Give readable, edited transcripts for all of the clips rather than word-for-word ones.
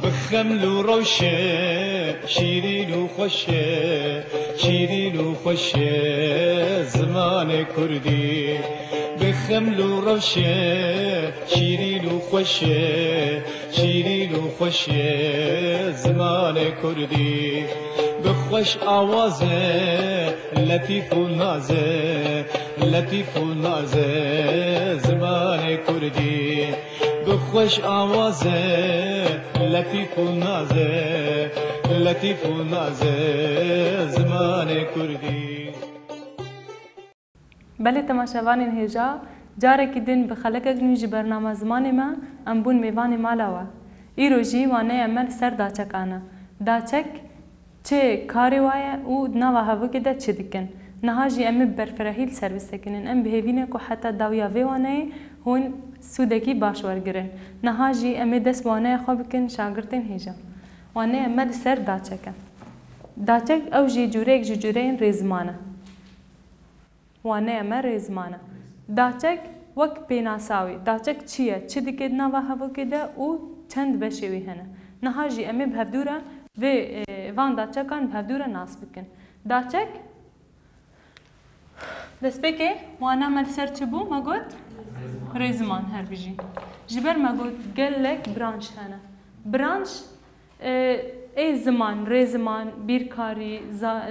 بخمل و روشه شیرین و خوشه شیرین و خوشه زمان کردی بخمل و روشه شیرین و خوشه شیرین و خوشه زمان کردی بخوش آوازه لطیف و نازه لطیف و نازه زمان کردی بخوش آوازه لطیف و نازه لطیف و نازه زمان کردی. بله تماشاوان هجا جارێکی din bi xelekek nû ji bername zimanê me em bûn mêvanê mala we. Îro jî wane em li ser daçekan e. Daçek çê karê waye û di nava hevokê de çi dikin. Niha jî em ê bi berfirehî li ser bisekinin. Em bihêvîne ku heta dawiya vê waneyê hûn sûdekî baş wergirin. Niha jî em ê dest waneya xwe bikin şagirtên hêja. Wane em li ser daçek e. Daçek ew jî cûreyek ji cûreyên rêziman e. Wane em rêziman e. Daçek wek pênasawî. Daçek çi ye? Çi dike di nava hevokê de û çend beşê wî hene. Niha jî em ê bi hevdûre vê van daçekan bi hevdûre nas bikin. Daçek destpêkê wane me li ser çi bû me got? Rêziman her bijî. Ji ber me got gelek branş hene. Branş ê ziman, rêziman, bîrkarî,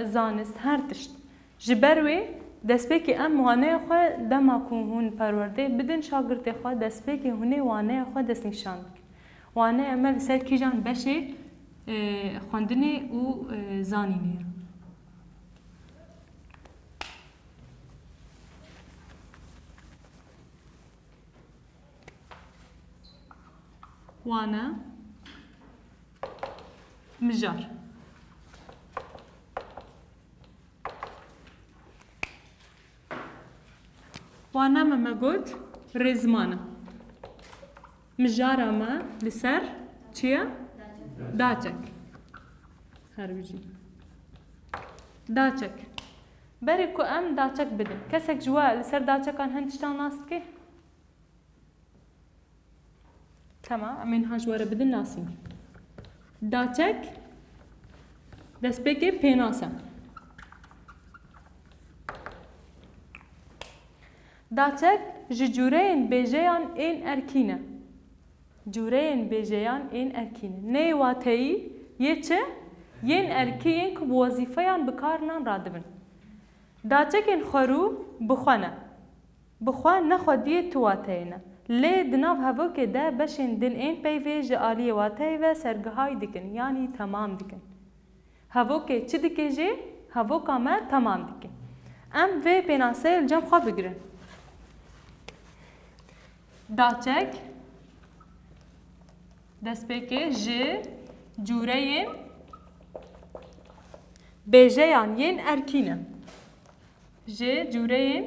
zanist her tişt. Ji ber wê destpêkê em waneya xwe dema ku hûn perwerdê bidin şagirtê xwe destpêkê hûnê waneya xwe destnîşan bikin. Wane em li ser kîjan beşê xwendinê û zanînê re. Wane mijar. Wane me got rêziman e. Mijara me li ser çi ye? Daçek. Her bijî. Daçek. Berê ku em daçek bidin. Kesek ji we li ser daçekan hin tiştan nas dike? Tamam, em ê niha ji we re bidin nasîn. Daçek destpêkê pênas e. Daçek ji cûreyên bêjeyan ên erkîn e. Cûreyên bêjeyan ên erkîn e. Nê wateyî yê çi? Yên erkîyên ku bi wezîfeyan bikarinan radibin. Daçekên xwerû bixwe ne. Bixwe ne xwediyê tu wateyê ne. Lê di nav hevokê de beşên din ên peyvê ji aliyê wateyê ve sergihayî dikin yanî temam dikin. Hevokê çi dike jê? Hevoka me temam dike. Em vê pênaseyê li cem xwe bigirin. Daçek destpêkê ji cûreyên bêjeyan yên erkîn e. Ji cûreyên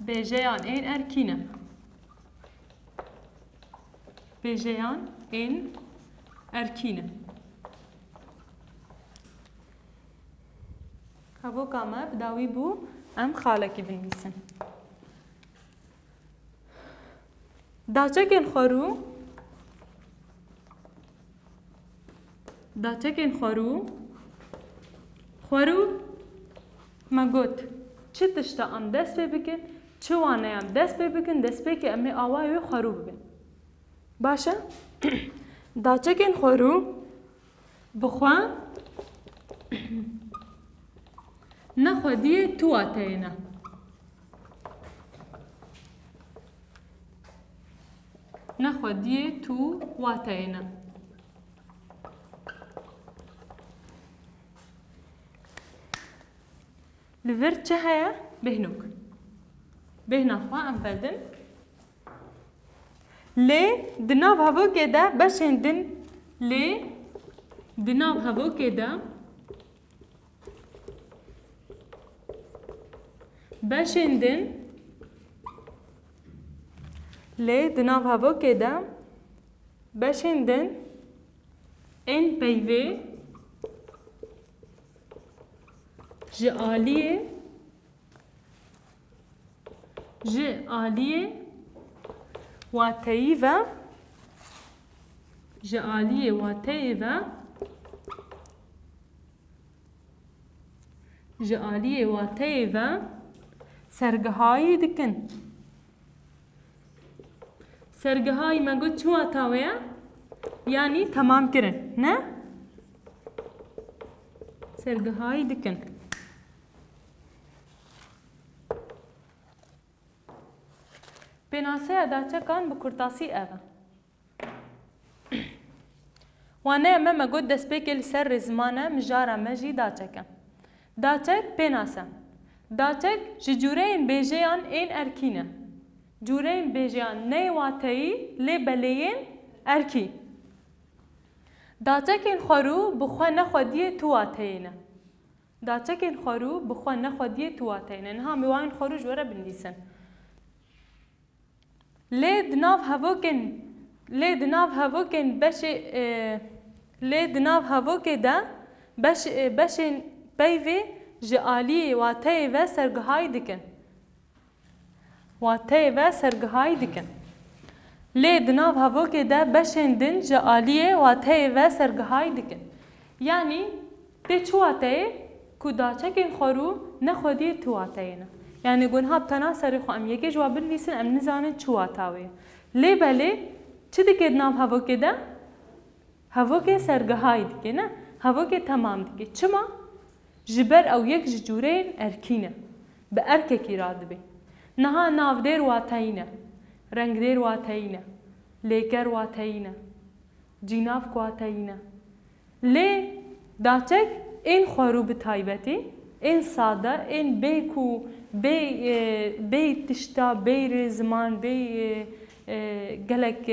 bêjeyan ên erkîn e. Bêjeyan ên erkîn e. Hevoka me bi dawî bû em xalekî binivîsin. Daçekên xwerû me got çi tişta em dest pê bikin, çi waneyan dest pê bikin, destpêkê em ê awayê wê xwerû bibin. Baş e? Daçekên xwerû bixwe ne xwediyê tu wateyê ne. Ne xwediyê tu wateyê ne. Li vir çi heye? Bêhnok. Bêhna xwe em berdin. Lê di nav hevokê de beşên din lê di nav hevokê de beşên din lê di nav hevokê de beşên din ên peyvê ji aliyê wateyî ve ji aliyê wateyê ve ji aliyê wateyê ve sergihayî dikin. Sergihayî me got çi wata we ye? Yani tamam kirin, ne? Sergihayî dikin. Pênaseya daçekan bi kurtasî ev e. Waneya me got destpêkê li ser rêziman e mijara me jî daçek e. Daçek pênase. Daçek ji cûreyên bêjeyan ên erkî ne. Cûreyên bêjeyan ney wateyî lê beleyên erkî. Daçekên xwerû bi xwe nexwediyê tu wateyê ne. Daçekên xwerû bi xwe nexwediyê tu wateyê ne. Niha mêwayên xwerû ji we re binivîsin. Lê di nav hevokê de beşên peyvê ji aliyê wateyê ve sergihayî dikin. Wateyê ve sergihayî dikin. Lê di nav hevokê de beşên din ji aliyê wateyê ve sergihayî dikin. Yani tê çi wateyê ku daçekên xwerû nexwediyê tu wateyê ne. Yani gunha tena serê xwe em yekê ji wan binivîsin em nizanin çi wata wê ye. Lê belê çi dike di nav hevokê de? Hevokê sergihayî dike ne? Hevokê temam dike. Çima? Ji ber ew yek ji cûreyên erkî ne. Bi erkekî radibe. Niha navdêr wateyî ne. Rengdêr wateyî ne. Lêker wateyî ne. Cînav wateyî ne. Lê daçek ên xwerû bi taybetî, ên sade, ên bê ku bê tişta, bê rêziman, bê gelek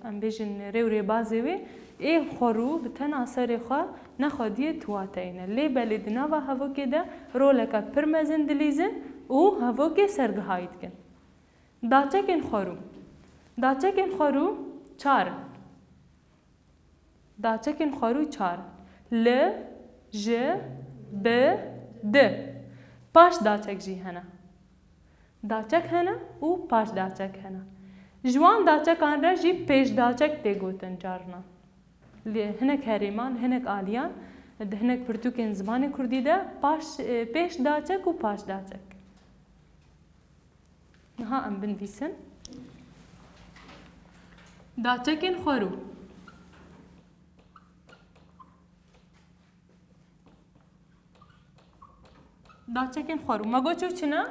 em bêjin rêw rêbazê wê ên xwerû bi tena serê xwe nexwediyê tu wateyê ne. Lê belê di nava hevokê de roleka pir mezin dilîzin û hevokê sergihayî dikin. Daçekên xwerû. Daçekên xwerû çar in. Daçekên xwerû çar in. Li, ji, bi, di. Paş daçek jî hene. Daçek hene û paş daçek hene. Ji wan daçekan re jî pêş daçek tê gotin carinan. Hinek herêman, hinek aliyan di hinek pirtûkên zimanê Kurdî de pêş daçek û paş daçek. Niha em binivîsin. Daçekên xwerû. Daçekên xwerû. Me got çû çi ne?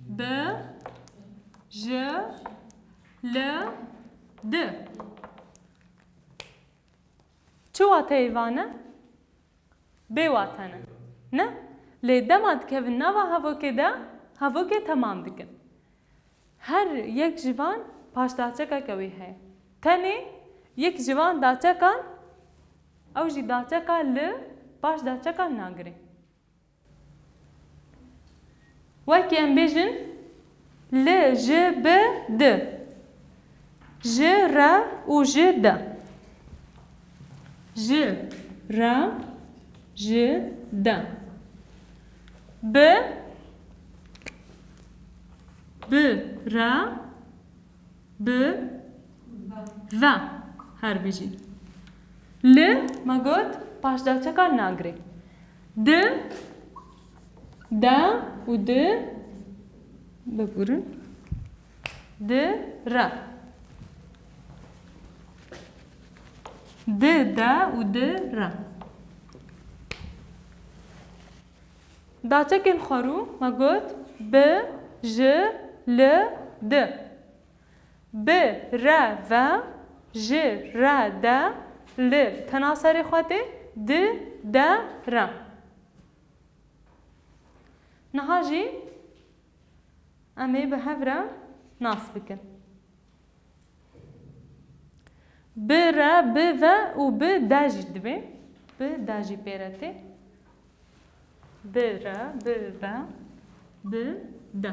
Bi, ji, li, di. Çi wateyê vane? Bê wate ne. Ne? Lê dema dikevin nava hevokê de hevokê temam dikin. Her yek ji van paş daçekeke wê heye. Tenê yek ji van daçekan ew jî daçeka li paş daçekan nagire. Wekî em bêjin li, ji, bi, di. Ji, re û ji, de. Ji, re, ji, de. Bi, re, bi, ve. Her bijî. Li, me got paş daçekan nagire. Di, de û di, bibûrin. Di, re. Di, de û di, re. Daçekên xwerû me got bi, ji, li, di. Bi, re, ve, ji, re, de, li. Tena serê xwe tê di, de, re. Niha jî em ê bi hev re nas bikin. Bi, re, bi, ve û bi, de jî dibe. Bi, de jî pê re tê. Bi, re, bi, ve, bi, de.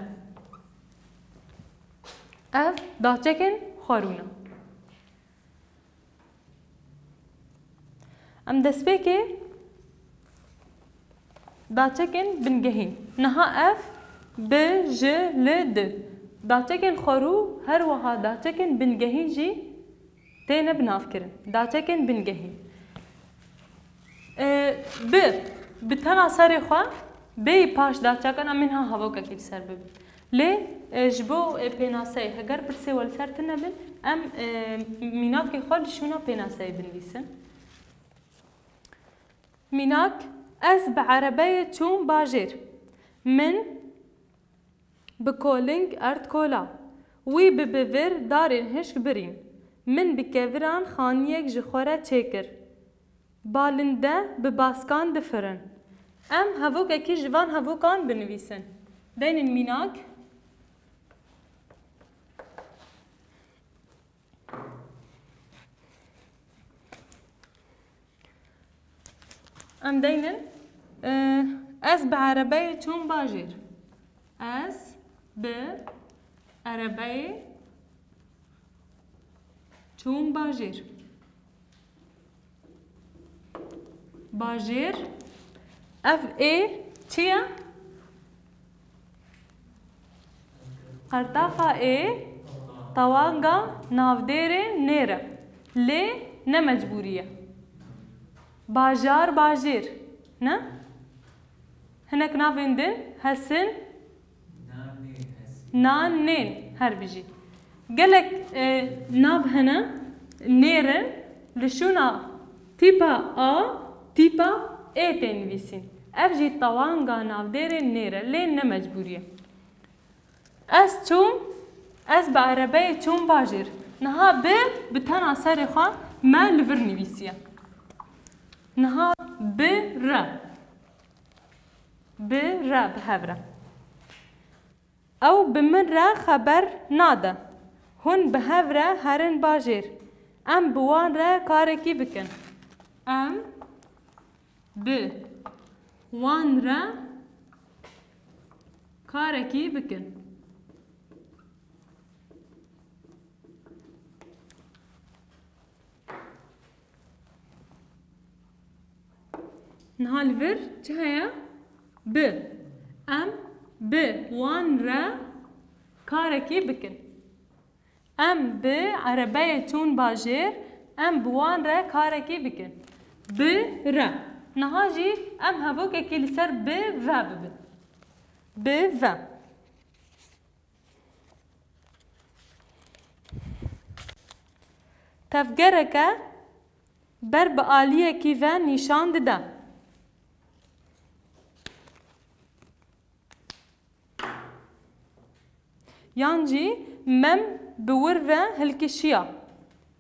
Ev daçekên xwerû ne. Em destpêkê daçekên bingehîn. Niha ev bi, ji, li, di. Daçekên xwerû her wiha daçekên bingehîn jî tê تێنە بنافکردن داچەکێن بنگەهین ب بتەنا سەرێ خوا بێی پاش داچەکەن ئەمنها هەڤۆکەکی سەر ببن لێ ji bo pênaseyê heger pirsê wel ser tune bin em mînakê xwe li şûna pênaseyê binivîsin mînak ez bi erebeyê çûm bajêr min bi koling erd kola wî bi bivêr darên hişk birîn min bi keviran xaniyek ji xwe re çêkir balinde bi baskan difirin em hevokekî ji van hevokan binivîsin deynên mînak em deynin ez bi erebeyê çûm bajêr ez bi erebeyê çûm bajêr bajêr ev ê çi ye qertaxa ê tewanga navdêrê nêr e lê ne mecbûrî ye bajar bajêr ne hinek navên din hesin nan nên her bijî gelek nav hene nêrin li şûna tîpa a tîpa ê tê nivîsîn ev jî tewanga navdêrên nêr e lê ne mecbûrî ye ez çûm ez bi erebeyê çûm bajêr niha bi tena serê xwe me li vir nivîsiye niha bi re bi hev re ew bi min re xeber nade hûn bi hev re herin bajêr em bi wan re karekî bikin em bi wan re karekî bikin niha li vir çi heye bi em bi wan re karekî bikin em bi erebeyê çûn bajêr em bi wan re karekî bikin bi re niha jî em hevokekî li ser bi ve bibin bi ve tevgereke ber bi aliyekî ve nîşan dide yan jî mem bi wir ve hilkişiya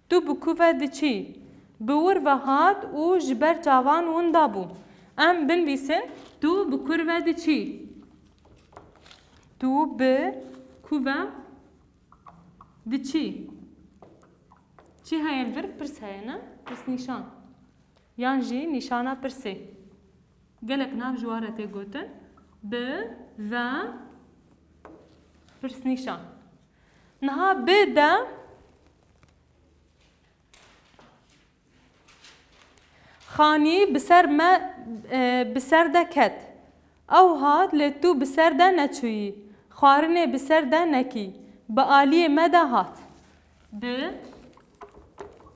tu bi ku ve diçî bi wir ve hat û ji ber çavan wan dabû em binivîsin tu bi kur ve diçî tu bi ku ve diçî çi heye vir pirs heye ne pirs nîşan yan jî nîşana pirsê gelek nav ji ware tê gotin bi ve pirs nîşan niha bi de xanî bi ser de ket ew hat lê tu bi ser de neçûyî xwarinê bi ser de nekî bi aliyê me de hat bi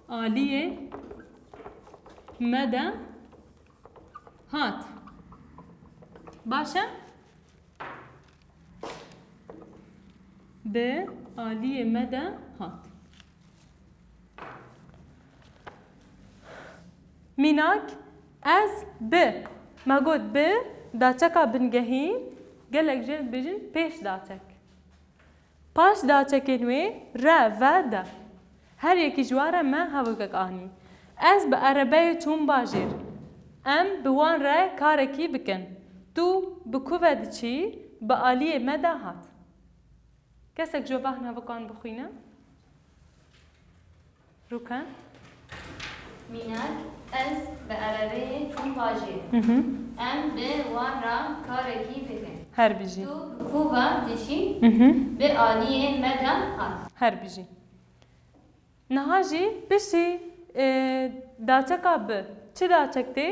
aliyê me de hat baş e bi aliyê me de hat mînak ez bi me got bi daçeka bingehîn gelek jê dibêjin pêş daçek paş daçekên wê re ve de her yekî ji ware me hevokek anî ez bi erebeyê çûm bajêr em bi wan re karekî bikin tu bi ku ve diçî bi aliyê me de hat kesek ji veh hevokan bixwîne rûken mînak ez bi erebeyê çûm bajêr em bi wan re karekî bikin her bijî tu bi ku ve diçî bi aliyê me de hat her bijî niha jî piştî daçeka bi çi daçek tê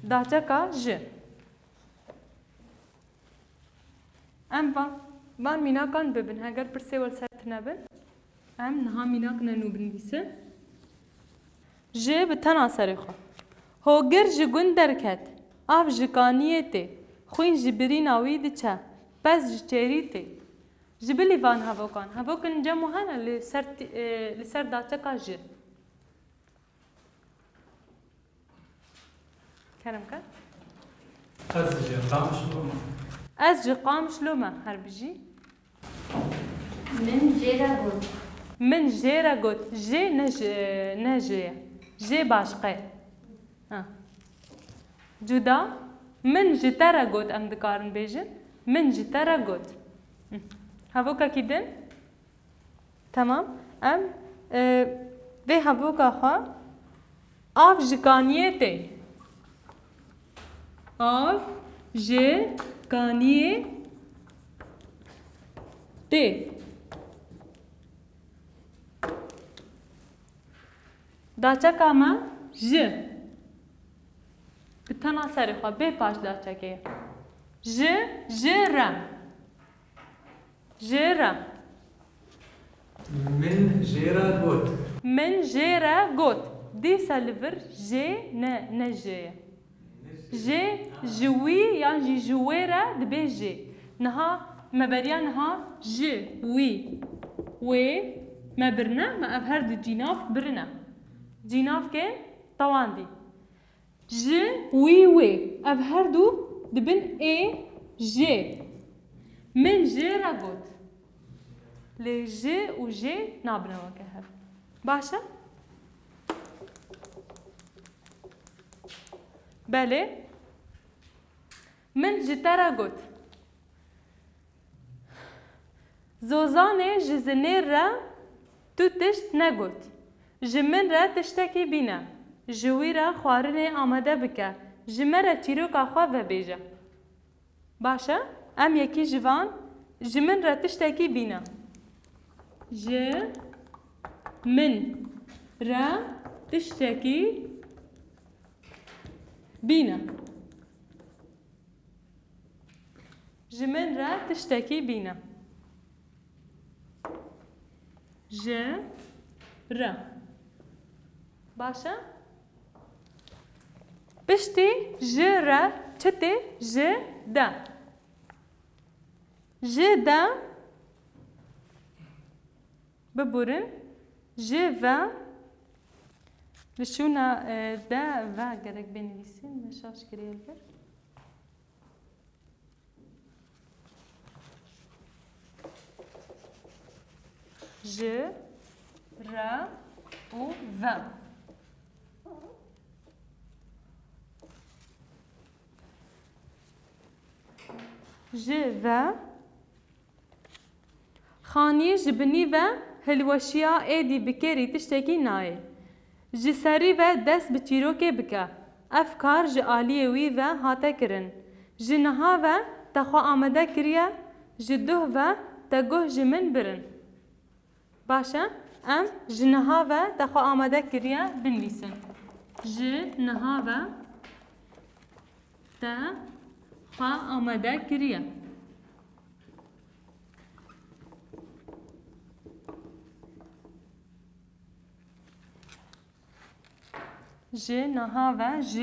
daçeka ji em van mînakan bibin heger pirsê wel ser tune bin ام نها میناک ننو بنویسه جه بتنا سرخو هوگر جگون درکت آف جکانیه تی خوین جبری ناوی دچه پس جچری تی جبلی وان هاوکان جمو هنه لسر داچه کا جه کرم کن از جه قام شلومه هر بجی من جيرا قلت من جيرا قلت جي نجي جي باشقه جدا من جترا قلت ام دكارن بيجن من جترا قلت هفوكا كيدن تمام ام ve هفوكا خوا اف جكانيتي اف جكانيتي داچا کاما ج بتنا سری خوا به پاش داچا که ج جرا من جيرا قوت من جيرا قوت دي سالفر جي نجي جي جوي يعني جويرا دبي جي نها مبريا نها جي وي مبرنا ما افهر دي جيناف برنا جيناف كين طوان دي جي وي افهر دو دبن اي جي من جيرا قوت لي جي و جي نابنا وكهر باشا بله من جترا قوت زوزانه جزنير را تو تشت نگوت جمن را تشتکی بینه جوی را خوارنه آمده بکه جمن را تیروکا خواه و بیجه باشه ام یکی جوان جمن را تشتکی بینه ج من را تشتکی بینه جمن را تشتکی بینه ج را باشه پشتی ج را چته ج دا ج دا ببورن ج و لشونا دا و گرک بنویسیم نشاش کریل بر ج را و و ج و خانی جبنی و هلوشیا ایدی بکری تشتکی نای جسری و دست بچیرو که بکه افکار جالی وی و هاته کرن جنها و تخوا آمده کریه جدوه و تگوه جمن برن باشه ام جنها و تخوا آمده کریه بنویسن جنها و تخوا آمده کریه ج نها و ج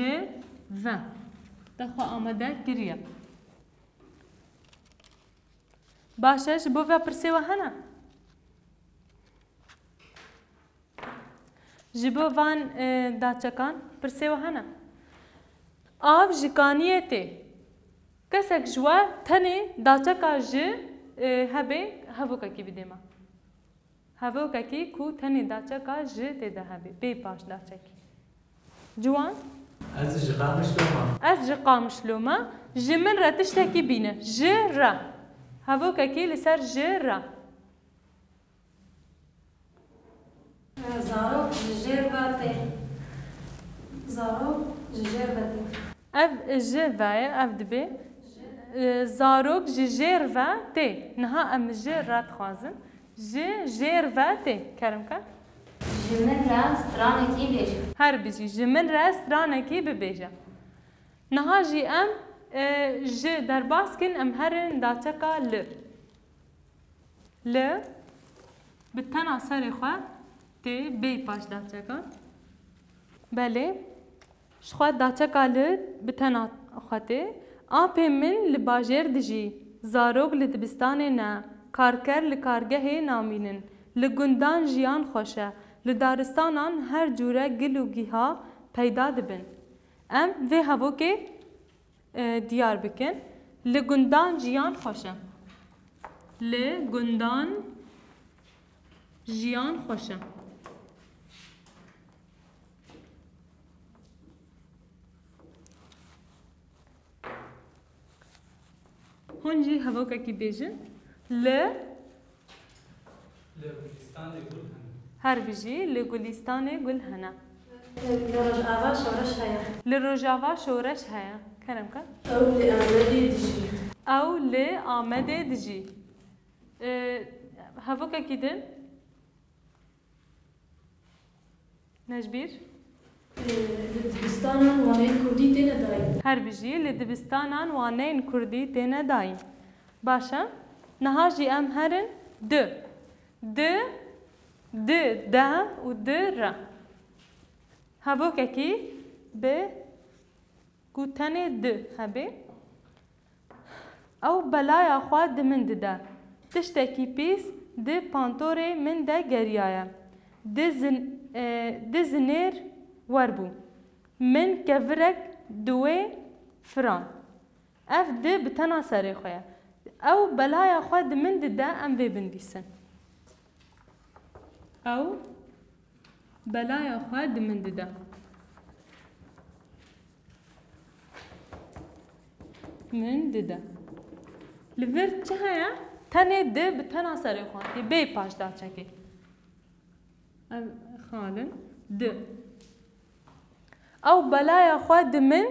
و تخوا آمده کریه باشه جبو و پرسه و هنه جبو وان داچکان پرسه و هنه آف جکانیه تی کسک جوا تنه داچکا ج هبه هفو ککی بیده ما هفو ککی کو تنه داچکا ج تی ده هبه بی پاش داچکی جوان از جقام شلوما از جقام شلوما جمن را تشتکی بینه ج را هفو ککی لسر ج را زارو جير باتي زارو جير باتي اف ج وای اف دبی زاروک جیر و تی نها ام جیر رات خوازن جیر و تی کرم که جمن را سترانکی بیشه هر بجی جمن راست رانکی ببیجه نها جی ام ج در باس کن ام هرن داچکا ل بتنا سر خو تی بی پاش داچکا بله شخوا داچکا ل بتنا خواته آپ من لباجر دجی زاروگ لدبستان نه کارکر لکارگه نامینن لگندان جیان خوشه لدارستانان هر جوره گل و گیها پیدا دبن ام و هفو که دیار بکن لگندان جیان خوشه لگندان جیان خوشه هونجی هوا کی بیجن لگولیستان گل هن هر بیجی لگولیستان گل هنا لرجعوا شورش هيا لروجاوا شورش هيا كلام كان أو لآمدي دجي او لآمد دجي هوا كيدن نجبير لدبستانا وانين كردي تينا داي هر بیجی لدبستانان وانین کردی تینا داین باشا نهاجی ام هرن د دا و د را هبو ککی به گوتن د هبه او بلایا خواه د من دا تشتکی پیس د پانتور من دا گریایا د زنیر وربو من كفرك دوي فران اف د بتنا سري خويا او بلايا خود من دا ام في بنديسن او بلايا خود من دا من دا لفر چهايا تاني د بتنا سري خويا بي باش دا چكي خالن د او بلایا خود من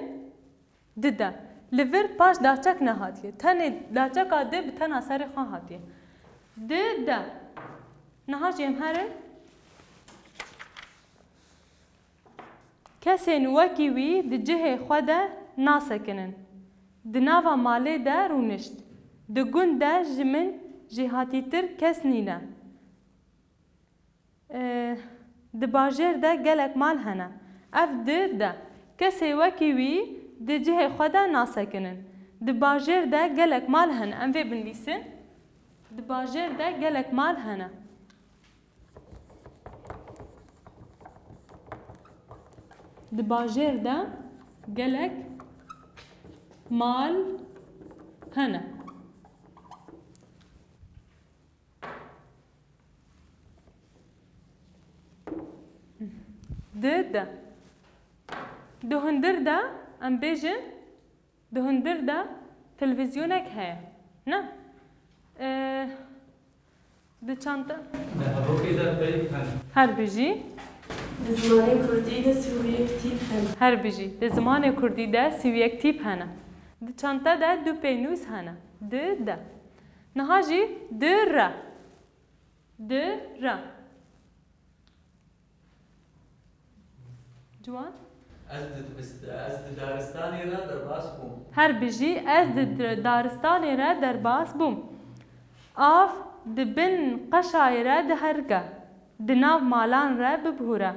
ددا لور پاش داچک نه هاتیه تنه داچک اده به تن اثر خان هاتیه ددا نه جم هر کسین وکی وی د جه خود ناسکنن د ناوا ماله ده رونشت د گون ده جمن جهاتی تر کس نینه د باجر ده گلک مال هنه اف ده کسی وکی وی د جه خدا ناسکنن د باجر ده گلک مال هن ام وی بنویسن د باجر ده گلک مال هنه د باجر ده گلک مال هنه ده دهندر ده ام بیجن دهندر ده تلویزیونک هست نه ده چانتا ده هوا که ده بی هن هر بیجی زماني كردي ده سوريا كتير هن هر بیجی ده زمان کردی ده سویک تیپ هنه ده چانتا ده دو پینوز هنه ده نهاجی ده را جوان از دارستانی را در باس بوم هر بیجی از دارستانی را در باس بوم آف دبن قشای را ده هرگه دناو مالان را ببهوره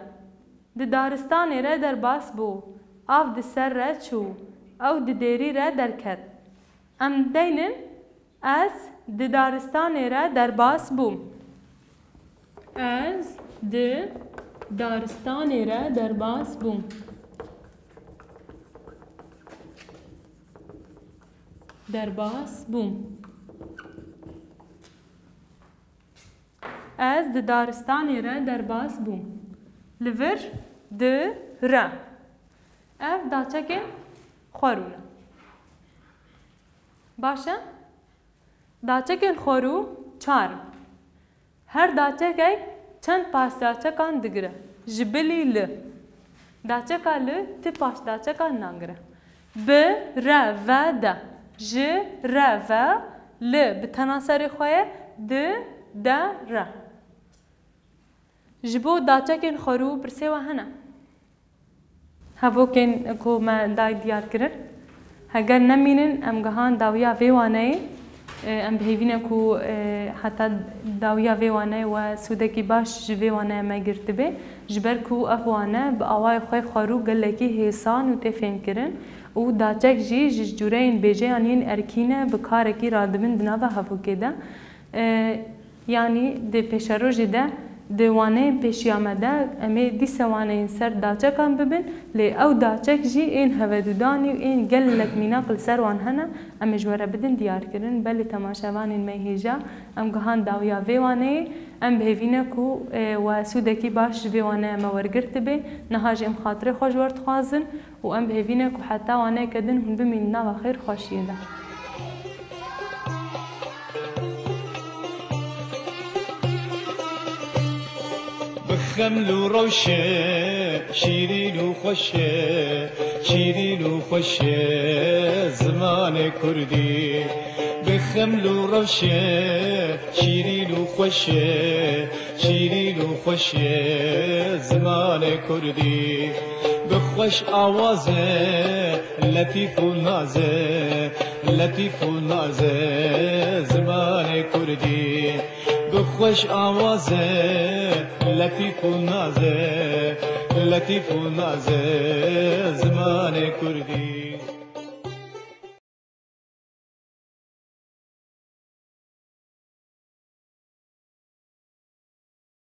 د دارستانی را در باس بو آف د سر را چو او د دیری را در کد ام دینن از د دارستانی را در باس بوم از د دارستانی را در باس بوم در باس بوم از د دارستانی را در باس بوم لور د را اف داچکه خورونه باشه داچکه خورو چار هر داچکه چند پاس داچکان دگره جبلی ل داچکا ل تی پاس داچکان نانگره ب ر و د ج ر و ل بتناسر خواه د د ر جبو داچکن خورو برسه و هنه هفو کن کو ما دای دیار کرد هگر نمینن ام گهان داویا ویوانه ام بهیوینه کو حتی داویا ویوانه و سودکی باش جویوانه ما گرتبه جبر کو افوانه با آوای خوی خارو گلکی حسان و تفهم کرن و داچک جی جورین بیجه یعنی ارکینه بکارکی رادمن دناوا هفو کده یعنی ده پیشروجی ده دوانه پیشیامده امی دیسوانه این سر داچکان ببین لی او داچک جی این هودودانی و این گلک میناقل سروان هنه امی جوره بدن دیار کرن بلی تماشاوان این میهیجا ام گهان داویا ویوانه ام بهوینه کو و سودکی باش ویوانه اما ورگرت به نهاج ام خاطر خوش ورد خوازن و ام بهوینه کو حتی وانه کدن هم بمین نوا خیر خوشیه ده خمل و روشه شیرین و خوشه شیرین و خوشه زمان کردی بخمل و روشه شیرین و خوشه شیرین و خوشه زمان کردی بخوش آوازه لطیف و نازه لطیف و نازه زمان کردی بخوش آوازه لطیف و نازه لطیف و نازه زمان کردی